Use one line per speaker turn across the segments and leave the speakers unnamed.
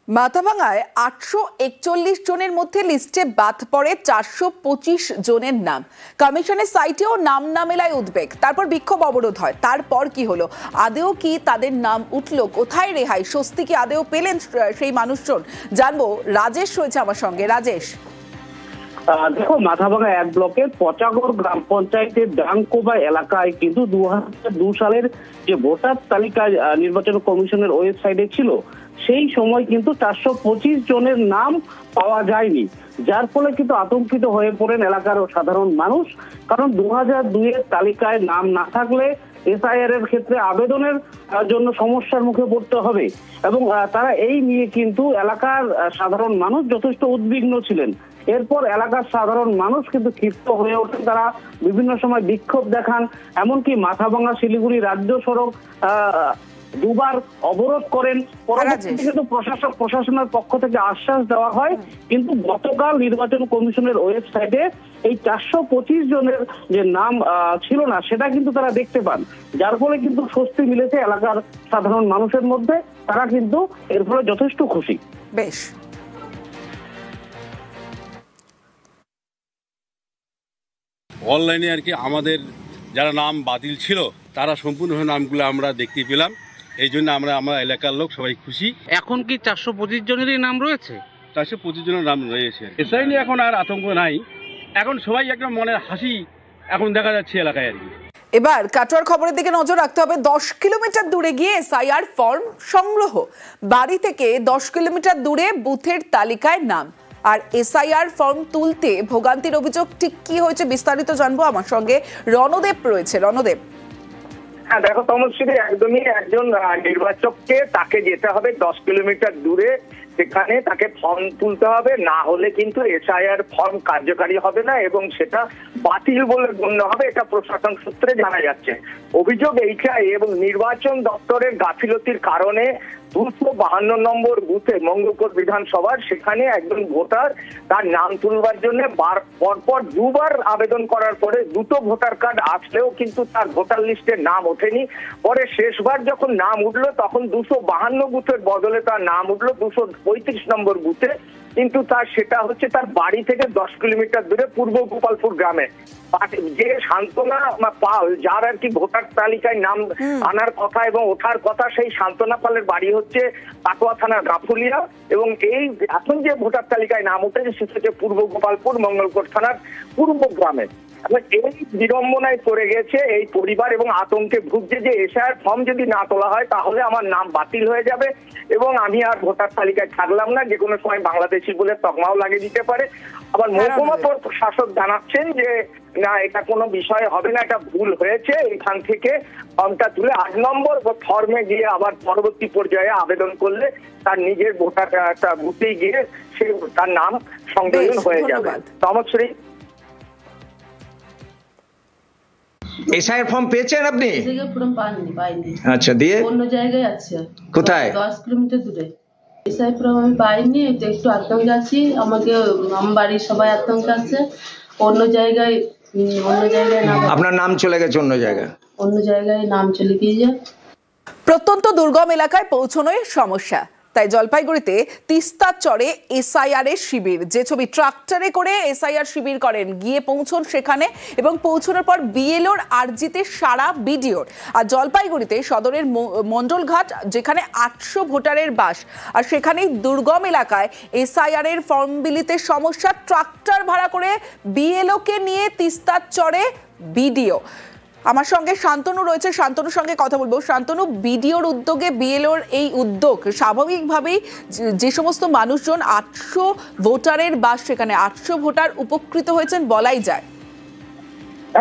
মাথাভাঙায় 841 জনের মধ্যে লিস্টে বাদ পড়ে 425 জনের নাম। কমিশনের সাইটেও নাম না মেলায় উদ্বেগ, তারপর বিক্ষোভ অবরোধ হয়। তারপর কি হলো? আদেও কি তাদের নাম উঠলো? কোথায় রেহাই? স্বস্তি কি আদেও পেলেন সেই মানুষজন? জানবো, রাজেশ রয়েছে আমার সঙ্গে। রাজেশ,
দেখো, মাথাভাঙা এক ব্লকের পচাগড় গ্রাম পঞ্চায়েতের ডাংকোবা এলাকায় কিন্তু 2002 সালের যে ভোটার তালিকায় নির্বাচন কমিশনের ওয়েবসাইটে ছিল, সেই সময় কিন্তু 425 জনের নাম পাওয়া যায়নি, যার ফলে কিন্তু আতঙ্কিত হয়ে পড়েন এলাকার সাধারণ মানুষ। কারণ 2002 এর তালিকায় নাম না থাকলে এসআইআর এর ক্ষেত্রে আবেদনের জন্য সমস্যার মুখে পড়তে হবে, এবং তারা এই নিয়ে কিন্তু এলাকার সাধারণ মানুষ যথেষ্ট উদ্বিগ্ন ছিলেন। এরপর এলাকার সাধারণ মানুষ কিন্তু ক্ষিপ্ত হয়ে ওঠেন, তারা বিভিন্ন সময় বিক্ষোভ দেখান, এমনকি মাথাভাঙা শিলিগুড়ি রাজ্য সড়ক দুবার অবরোধ করেন। পরবর্তীতে কিন্তু প্রশাসনের পক্ষ থেকে আশ্বাস দেওয়া হয়, কিন্তু গতকাল নির্বাচন কমিশনের ওয়েবসাইটে এই 425 জনের যে নাম ছিল না, সেটা কিন্তু তারা দেখতে পান, যার ফলে কিন্তু স্বস্তি মিলেছে এলাকার সাধারণ মানুষের মধ্যে। তারা কিন্তু এর ফলে যথেষ্ট খুশি।
বেশ,
অনলাইনে আর কি আমাদের যারা নাম বাতিল ছিল তারা সম্পূর্ণভাবে নামগুলো আমরা দেখতে পেলাম, এই জন্য আমরা এলাকার লোক সবাই খুশি।
এখন কি 425 জনেরই নাম রয়েছে?
425 জনের নাম রয়েছে। এসআই নিয়ে এখন আর আতঙ্ক নাই, এখন সবাই একটা মনের হাসি এখন দেখা যাচ্ছে এলাকায় আর কি।
এবার কাটোয়ার খবরের দিকে নজর রাখতে হবে। 10 কিলোমিটার দূরে গিয়ে এসআইআর ফর্ম সংগ্রহ, বাড়ি থেকে 10 কিলোমিটার দূরে বুথের তালিকায় নাম, আর এসআইআর ফর্ম তুলতে ভোগান্তির অভিযোগ ঠিক কি হয়েছে বিস্তারিত জানবো। আমার সঙ্গে রণদেব রয়েছে। রণদেব,
হ্যাঁ দেখো তমশ্রী, একদমই একজন নির্বাচককে তাকে যেতে হবে 10 কিলোমিটার দূরে, সেখানে তাকে ফর্ম তুলতে হবে, না হলে কিন্তু এসআইআর ফর্ম কার্যকারী হবে না এবং সেটা বাতিল বলে গণ্য হবে, এটা প্রশাসন সূত্রে জানা যাচ্ছে। অভিযোগ এইটাই, এবং নির্বাচন দপ্তরের গাফিলতির কারণে 252 নম্বর বুথে মঙ্গলকোট বিধানসভার সেখানে একজন ভোটার তার নাম তুলবার জন্য পরপর দুবার আবেদন করার পরে দুটো ভোটার কার্ড আসলেও কিন্তু তার ভোটার লিস্টে নাম ওঠেনি। পরে শেষবার যখন নাম উঠলো তখন 252 বুথের বদলে তার নাম উঠলো 235 নম্বর বুথে, কিন্তু সেটা হচ্ছে তার বাড়ি থেকে 10 কিলোমিটার দূরে পূর্ব গোপালপুর গ্রামে। যে সান্ত্বনা পাল, যার আর কি ভোটার তালিকায় নাম আনার কথা এবং ওঠার কথা, সেই সান্ত্বনা পালের বাড়ি হচ্ছে কাটোয়া থানার গাফুলিয়া, এবং এই এখন যে ভোটার তালিকায় নাম উঠেছে সেটা হচ্ছে পূর্ব গোপালপুর মঙ্গলকোট থানার পূর্ব গ্রামে। এই বিড়ম্বনায় পড়ে গেছে এই পরিবার এবং আতঙ্কে ভুগছে যে এসআইআর ফর্ম যদি না তোলা হয় তাহলে আমার নাম বাতিল হয়ে যাবে এবং আমি আর ভোটার তালিকায় থাকলাম না, যে কোনো সময় বাংলাদেশি বলে তকমাও লাগিয়ে দিতে পারে। আবার মহকুমা শাসক জানাচ্ছেন যে না, এটা কোনো বিষয় হবে না, এটা ভুল হয়েছে, এখান থেকে ফর্মটা তুলে 8 নম্বর ফর্মে গিয়ে আবার পরবর্তী পর্যায়ে আবেদন করলে তার নিজের ভোটার বুথে গিয়ে সে তার নাম সংযোজন হয়ে যাবে। তমশ্রী,
এসআইআর ফর্ম পেয়েছেন আপনি?
পাইনি।
আচ্ছা, দিয়ে
অন্য জায়গায় আছে।
কোথায়?
10 কিলোমিটার দূরে। এসআইআর ফর্ম আমি পাইনি, একটু আতঙ্কে আছি, আমার বাড়ির সবাই আতঙ্কে আছে। অন্য জায়গায় নাম,
আপনার নাম চলে গেছে অন্য জায়গায়?
অন্য জায়গায় নাম চলে গিয়ে।
প্রত্যন্ত দুর্গম এলাকায় পৌঁছানোর সমস্যা, তাই জলপাইগুড়িতে তিস্তার চরে এসআইআর এর শিবির। যে ছবি, ট্রাক্টরে করে এসআইআর শিবির করেন, গিয়ে পৌঁছন সেখানে এবং পৌঁছানোর পর বিএলওর আরজিতে সারা বিডিওর। আর জলপাইগুড়িতে সদরের মন্ডলঘাট, যেখানে 800 ভোটারের বাস, আর সেখানেই দুর্গম এলাকায় এসআইআর এর ফর্ম বিলিতে সমস্যা। ট্রাক্টর ভাড়া করে বিএলওকে নিয়ে তিস্তার চরে বিডিও। আমার সঙ্গে শান্তনু রয়েছে, শান্তনুর সঙ্গে কথা বলবো। শান্তনু, বিডিওর উদ্যোগে বিএলওর এই উদ্যোগ, স্বাভাবিকভাবেই যে সমস্ত মানুষজন 800 ভোটারের বাস, সেখানে 800 ভোটার উপকৃত হয়েছেন বলাই যায়।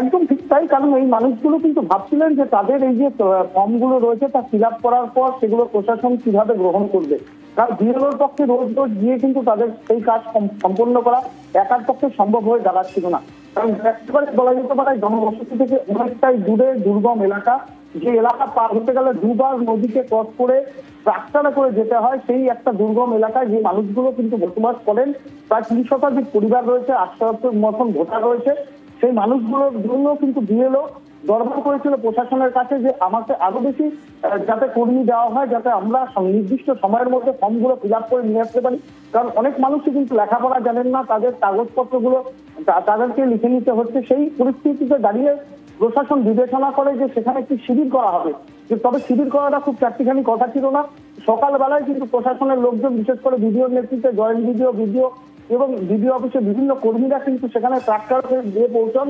একদম ঠিক তাই, কারণ এই মানুষগুলো কিন্তু ভাবছিলেন যে তাদের এই যে ফর্মগুলো রয়েছে তা ফিল আপ করার পর সেগুলো প্রশাসন কিভাবে গ্রহণ করবে, কারণ বিএলওর পক্ষে রোজ রোজ গিয়ে কিন্তু তাদের সেই কাজ সম্পন্ন করা একার পক্ষে সম্ভব হয়ে দাঁড়াচ্ছিল না। কারণ একেবারে বলা যেতে পারে জনবসতি থেকে অনেকটাই দূরে দুর্গম এলাকা, যে এলাকা পার হতে গেলে দুবার নদীকে ক্রস করে ট্রাক্টরে করে যেতে হয়, সেই একটা দুর্গম এলাকায় যে মানুষগুলো কিন্তু বসবাস করেন। প্রায় 30 শতাধিক পরিবার রয়েছে, 800 মতন ভোটার রয়েছে। সেই মানুষগুলোর জন্য কিন্তু বিএলও
দরবার করেছিল প্রশাসনের কাছে যে আমাকে আরো বেশি যাতে কর্মী দেওয়া হয়, যাতে আমরা নির্দিষ্ট সময়ের মধ্যে ফর্মগুলো ফিল আপ করে নিয়ে আসতে পারি। কারণ অনেক মানুষই কিন্তু লেখাপড়া জানেন না, তাদের কাগজপত্রগুলো তাদেরকে লিখে নিতে হচ্ছে। সেই পরিস্থিতিতে দাঁড়িয়ে প্রশাসন বিবেচনা করে যে সেখানে একটি শিবির করা হবে, তবে শিবির করাটা খুব চারটিখানি কথা ছিল না। সকালবেলায় কিন্তু প্রশাসনের লোকজন, বিশেষ করে বিডিওর নেতৃত্বে জয়েন্ট বিডিও এবং বিডিও অফিসে বিভিন্ন কর্মীরা কিন্তু সেখানে ট্রাক্টরে গিয়ে পৌঁছান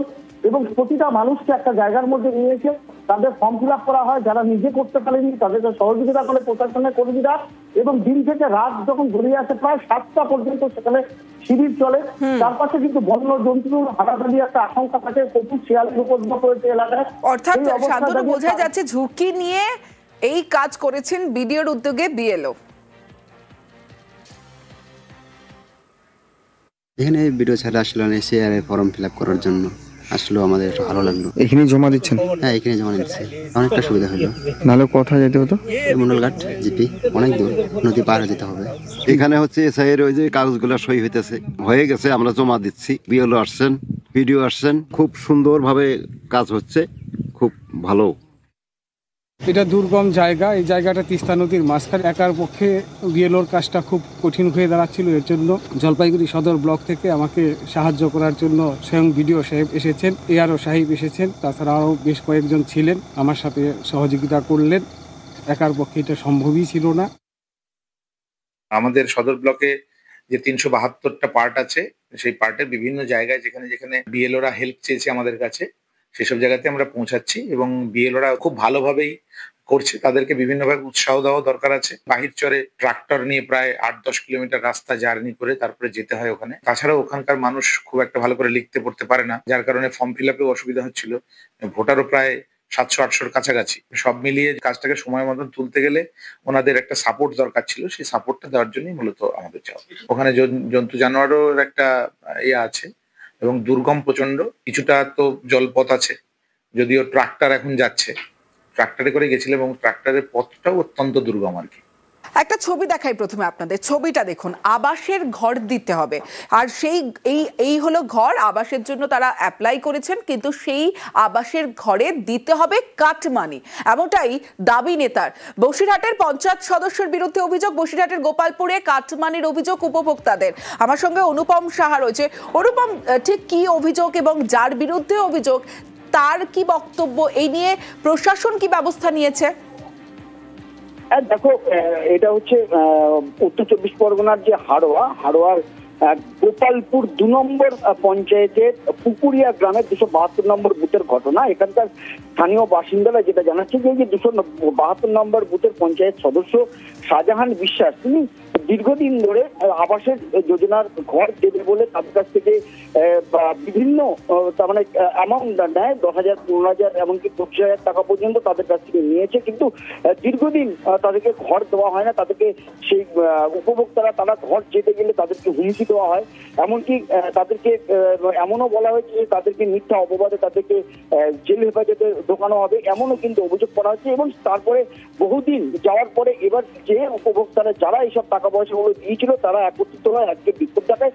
এবং প্রতিটা মানুষকে একটা জায়গার মধ্যে নিয়ে এসে তাদের ফর্ম ফিল আপ করা হয়। যারা নিজে করতে পারেনি তাদেরকে সহযোগিতা করে প্রশাসনের কর্মীরা, এবং দিন থেকে রাত যখন গড়িয়ে আসে প্রায় 7টা পর্যন্ত সেখানে শিবির চলে। চারপাশে কিন্তু বন্য জন্তুর হাঁটাহাঁটি একটা আশঙ্কা থাকে, প্রচুর শিয়ালের উপদ্রব হয়েছে এলাকায়।
অর্থাৎ শান্তনু, বোঝা যাচ্ছে ঝুঁকি নিয়ে এই কাজ করেছেন বিডিওর উদ্যোগে বিএলও।
এখানে ভিডিও ছাড়া আসলে এসআইআর ফর্ম ফিল আপ করার জন্য আসলে আমাদের একটু ভালো লাগলো।
এখানে জমা দিচ্ছেন?
হ্যাঁ, এখানে জমা দিচ্ছি, অনেকটা সুবিধা হলো।
নাহলে কোথায় যেতে হতো?
মন্ডলঘাট জিপি, অনেক দূর, নদী পার হয়ে যেতে হবে।
এখানে হচ্ছে এসআইয়ের ওই যে কাগজগুলো সই হয়ে গেছে, আমরা জমা দিচ্ছি। বিএলও আসছেন, ভিডিও আসছেন, খুব সুন্দরভাবে কাজ হচ্ছে, খুব ভালো।
এটা দুর্গম জায়গা, এই জায়গাটা তিস্তা নদীর মাঝখানে, একার পক্ষে বিএলওর কাজটা খুব কঠিন হয়ে দাঁড়াচ্ছিল। এর জন্য জলপাইগুড়ি সদর ব্লক থেকে আমাকে সাহায্য করার জন্য স্বয়ং বিডিও সাহেব এসেছেন, এআরও সাহেব এসেছেন, তাছাড়া আরও বেশ কয়েকজন ছিলেন আমার সাথে সহযোগিতা করলেন। একার পক্ষে এটা সম্ভবই ছিল না।
আমাদের সদর ব্লকে যে 372টা পার্ট আছে, সেই পার্টের বিভিন্ন জায়গায় যেখানে যেখানে বিএলওরা হেল্প চেয়েছে আমাদের কাছে, সেসব জায়গাতে আমরা পৌঁছাচ্ছি এবং বিএলওরা খুব ভালোভাবেই করছে। তাদেরকে বিভিন্নভাবে উৎসাহ দেওয়া দরকার আছে। বাহির চরে ট্রাক্টর নিয়ে প্রায় 8-10 কিলোমিটার রাস্তা জার্নি করে তারপরে যেতে হয় ওখানে। তাছাড়াও ওখানকার মানুষ খুব একটা ভালো করে লিখতে পড়তে পারে না, যার কারণে ফর্ম ফিল আপেও অসুবিধা হচ্ছিল। ভোটারও প্রায় 700-800-র কাছাকাছি। সব মিলিয়ে কাজটাকে সময় মতন তুলতে গেলে ওনাদের একটা সাপোর্ট দরকার ছিল, সেই সাপোর্টটা দেওয়ার জন্যই মূলত আমাদের চাওয়া। ওখানে জন্তু জানোয়ারও একটা ইয়ে আছে এবং দুর্গম প্রচন্ড, কিছুটা তো জলপথ আছে, যদিও ট্রাক্টর এখন যাচ্ছে, ট্রাক্টরে করে গেছিলাম এবং ট্রাক্টরের পথটাও অত্যন্ত দুর্গম আর কি।
একটা ছবি দেখাই প্রথমে আপনাদের, ছবিটা দেখুন। আবাসের ঘর দিতে হবে, আর সেই এই হলো ঘর। আবাসের জন্য তারা অ্যাপ্লাই করেছেন, কিন্তু সেই আবাসের ঘরে দিতে হবে কাটমানি, এমনটাই দাবি নেতার। বসিরহাটের পঞ্চায়েত সদস্যের বিরুদ্ধে অভিযোগ, বসিরহাটের গোপালপুরে কাটমানির অভিযোগ উপভোক্তাদের। আমার সঙ্গে অনুপম সাহা রয়েছে। অনুপম, ঠিক কি অভিযোগ এবং যার বিরুদ্ধে অভিযোগ তার কি বক্তব্য, এই নিয়ে প্রশাসন কি ব্যবস্থা নিয়েছে?
দেখো, এটা হচ্ছে উত্তর 24 পরগনার যে হাড়োয়ার গোপালপুর 2 নম্বর পঞ্চায়েতের পুকুরিয়া গ্রামের 272 নম্বর বুথের ঘটনা। এখানকার স্থানীয় বাসিন্দারা যেটা জানাচ্ছে যে 272 নম্বর বুথের পঞ্চায়েত সদস্য শাহজাহান বিশ্বাস, তিনি দীর্ঘদিন ধরে আবাসের যোজনার ঘর দেবে বলে তাদের কাছ থেকে বিভিন্ন তার মানে অ্যামাউন্ট নেয়, 10,000, 15,000, এমনকি 25,000 টাকা পর্যন্ত তাদের কাছ থেকে নিয়েছে। কিন্তু দীর্ঘদিন তাদেরকে ঘর দেওয়া হয় না। তাদেরকে সেই উপভোক্তারা তারা ঘর যেতে গেলে তাদেরকে হুমকি দেওয়া হয়, এমনকি তাদেরকে এমনও বলা হয়েছে যে তাদেরকে মিথ্যা অপবাদে তাদেরকে জেল হেফাজতে ঢোকানো হবে, এমনও কিন্তু অভিযোগ করা হচ্ছে। এবং তারপরে বহুদিন যাওয়ার পরে এবার যে উপভোক্তারা যারা এইসব টাকা পয়সাগুলো দিয়েছিল তারা একত্রিত হয়, আজকে বিক্ষোভ দেখায়।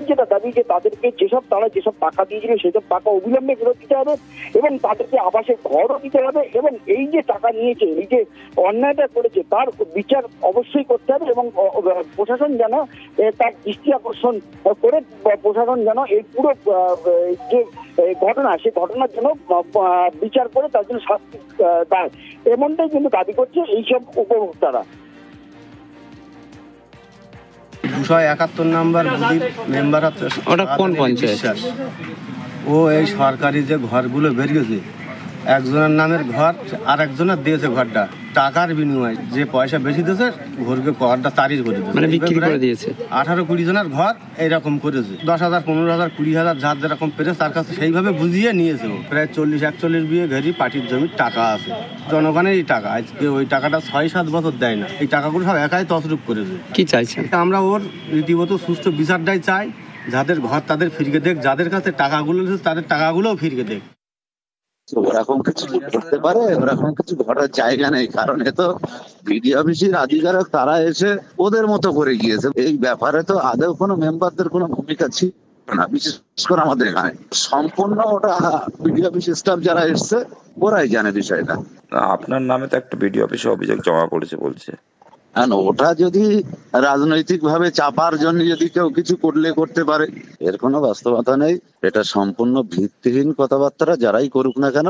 যেটা দাবি যে তাদেরকে তারা যেসব টাকা দিয়েছিল সেসব টাকা অবিলম্বে ফেরত দিতে হবে এবং তাদেরকে আবাসের ঘরও দিতে হবে, এবং এই যে টাকা নিয়েছে, এই যে অন্যায়টা করেছে তার বিচার অবশ্যই করতে হবে এবং প্রশাসন যেন তার দৃষ্টি আকর্ষণ করে প্রশাসন যেন এই পুরো যে ঘটনা, সেই ঘটনার জন্য বিচার করে তার জন্য শাস্তি দেয়, এমনটাই কিন্তু দাবি করছে এইসব উপভোক্তারা।
271 নম্বর বুথের মেম্বার আছে,
ওটা কোন পঞ্চায়েত?
ও এই সরকারি যে ঘরগুলো বেরিয়েছে, একজনের নামের ঘর আর একজনের দিয়েছে ঘরটা টাকার বিনিময়ে, যে পয়সা বেশি দিয়েছে ঘরকে ঘরটা তারিখ করে দিয়েছে,
মানে বিক্রি করে দিয়েছে।
18-20 জনের ঘর এইরকম করেছে, 10,000, 15,000, 20,000 যার যেরকম পেরেছে তার কাছে সেইভাবে বুঝিয়ে নিয়েছে। প্রায় 40-41 বিঘে ঘেরি পাটির জমির টাকা আছে, জনগণের এই টাকা। আজকে ওই টাকাটা 6-7 বছর দেয় না, এই টাকাগুলো সব একাই তছরূপ করেছে।
কি চাইছেন?
আমরা ওর রীতিমতো সুস্থ বিচারটাই চাই, যাদের ঘর তাদের ফিরিয়ে দেখ, যাদের কাছে টাকাগুলো তাদের টাকাগুলোও ফিরিয়ে দেখ।
ওরকম কিছু করতে পারে, ওরকম কিছু ঘটার জায়গা নেই, কারণ এ তো বিডিও অফিসের আধিকারিক, তারা এসে ওদের মতো করে গিয়েছে। এই ব্যাপারে তো আদৌ কোনো মেম্বারদের কোনো ভূমিকা ছিল না, বিশেষ করে আমাদের এখানে সম্পূর্ণ ওটা বিডিও অফিস স্টাফ যারা এসছে ওরাই জানে বিষয়টা।
আপনার নামে তো একটা বিডিও অফিসে অভিযোগ জমা পড়েছে বলছে।
ওটা যদি রাজনৈতিক ভাবে চাপার জন্য যদি কেউ কিছু করতে পারে, এর কোনো বাস্তবতা নেই। এটা সম্পূর্ণ ভিত্তিহীন কথাবার্তা, যারাই করুক না কেন